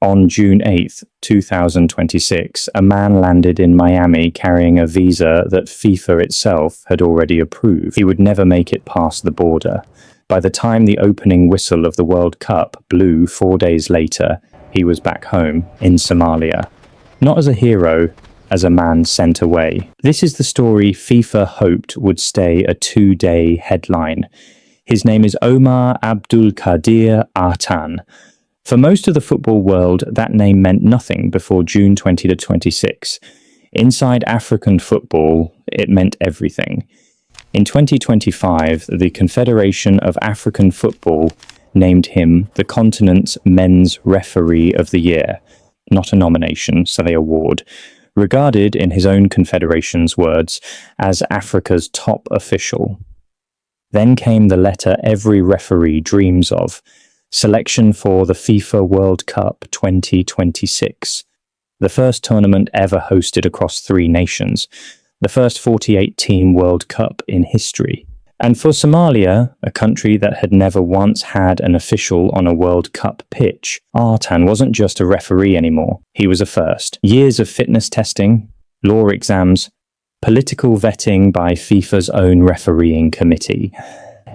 On June 8th, 2026, a man landed in Miami carrying a visa that FIFA itself had already approved. He would never make it past the border. By the time the opening whistle of the World Cup blew 4 days later, he was back home in Somalia. Not as a hero, as a man sent away. This is the story FIFA hoped would stay a 2-day headline. His name is Omar Artan. For most of the football world, that name meant nothing before June 2026. Inside African football, it meant everything. In 2025, the Confederation of African Football named him the continent's Men's Referee of the Year. Not a nomination, so they award. Regarded, in his own confederation's words, as Africa's top official. Then came the letter every referee dreams of. Selection for the FIFA World Cup 2026. The first tournament ever hosted across 3 nations. The first 48-team World Cup in history. And for Somalia, a country that had never once had an official on a World Cup pitch, Artan wasn't just a referee anymore. He was a first. Years of fitness testing, law exams, political vetting by FIFA's own refereeing committee.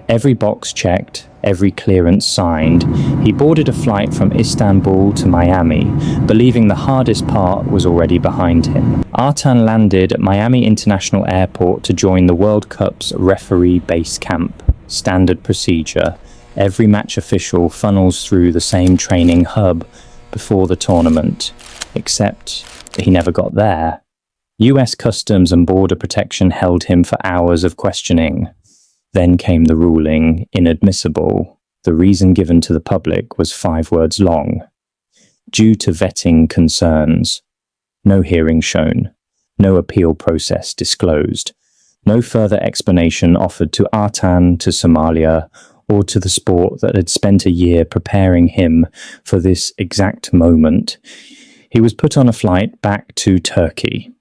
Every box checked, every clearance signed, he boarded a flight from Istanbul to Miami, believing the hardest part was already behind him. Artan landed at Miami International Airport to join the World Cup's referee base camp. Standard procedure. Every match official funnels through the same training hub before the tournament, except he never got there. US Customs and Border Protection held him for hours of questioning. Then came the ruling, inadmissible. The reason given to the public was 5 words long. Due to vetting concerns. No hearing shown. No appeal process disclosed. No further explanation offered to Artan, to Somalia, or to the sport that had spent a year preparing him for this exact moment. He was put on a flight back to Turkey.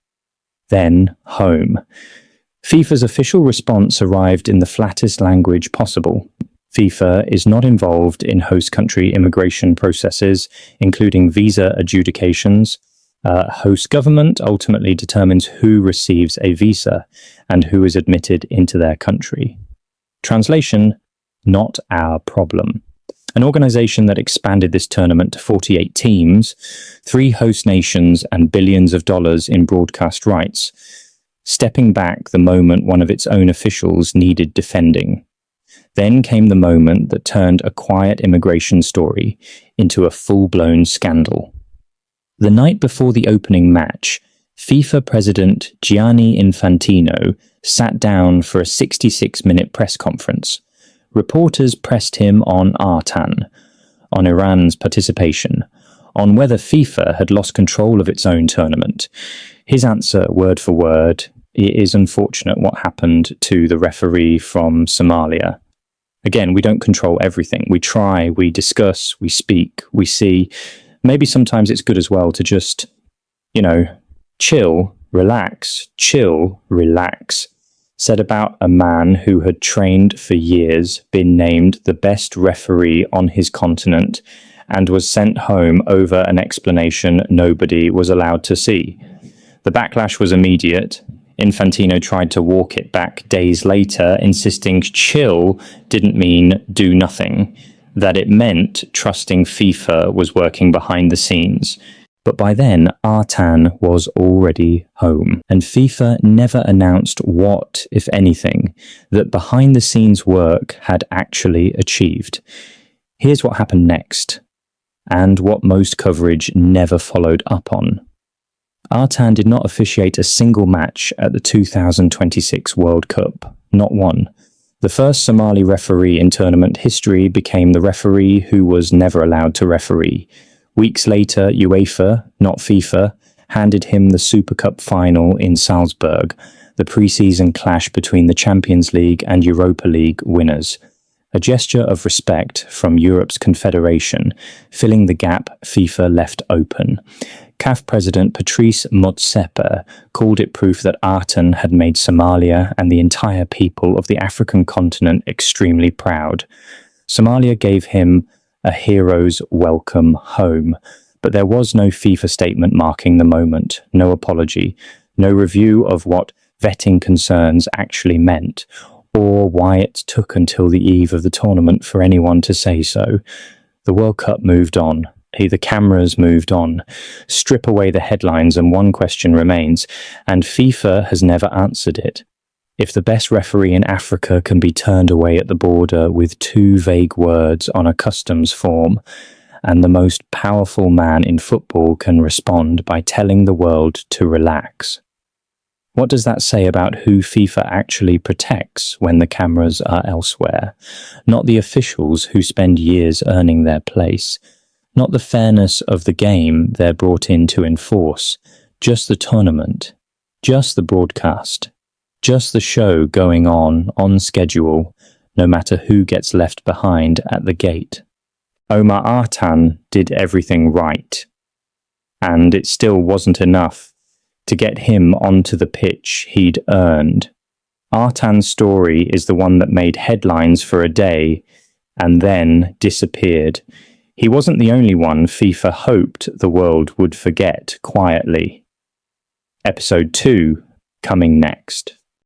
Then home. FIFA's official response arrived in the flattest language possible. FIFA is not involved in host country immigration processes, including visa adjudications. Host government ultimately determines who receives a visa and who is admitted into their country. Translation, not our problem. An organization that expanded this tournament to 48 teams, 3 host nations, and billions of dollars in broadcast rights, stepping back the moment one of its own officials needed defending. Then came the moment that turned a quiet immigration story into a full-blown scandal. The night before the opening match, FIFA President Gianni Infantino sat down for a 66-minute press conference. Reporters pressed him on Artan, on Iran's participation, on whether FIFA had lost control of its own tournament. His answer, word for word, it is unfortunate what happened to the referee from Somalia. Again, we don't control everything. We try, we discuss, we speak, we see. Maybe sometimes it's good as well to just, chill, relax, said about a man who had trained for years, been named the best referee on his continent, and was sent home over an explanation nobody was allowed to see. The backlash was immediate. Infantino tried to walk it back days later, insisting chill didn't mean do nothing, that it meant trusting FIFA was working behind the scenes. But by then, Artan was already home, and FIFA never announced what, if anything, that behind-the-scenes work had actually achieved. Here's what happened next, and what most coverage never followed up on. Artan did not officiate a single match at the 2026 World Cup, not one. The first Somali referee in tournament history became the referee who was never allowed to referee. Weeks later, UEFA, not FIFA, handed him the Super Cup final in Salzburg, the pre-season clash between the Champions League and Europa League winners. A gesture of respect from Europe's confederation, filling the gap FIFA left open. CAF President Patrice Motsepe called it proof that Artan had made Somalia and the entire people of the African continent extremely proud. Somalia gave him a hero's welcome home, But there was no FIFA statement marking the moment, no apology, no review of what vetting concerns actually meant, or why it took until the eve of the tournament for anyone to say so. The World Cup moved on. The cameras moved on. Strip away the headlines and one question remains, and FIFA has never answered it. If the best referee in Africa can be turned away at the border with 2 vague words on a customs form, and the most powerful man in football can respond by telling the world to relax, what does that say about who FIFA actually protects when the cameras are elsewhere? Not the officials who spend years earning their place. Not the fairness of the game they're brought in to enforce. Just the tournament. Just the broadcast. Just the show going on schedule, no matter who gets left behind at the gate. Omar Artan did everything right. And it still wasn't enough to get him onto the pitch he'd earned. Artan's story is the one that made headlines for a day and then disappeared. He wasn't the only one FIFA hoped the world would forget quietly. Episode 2 coming next.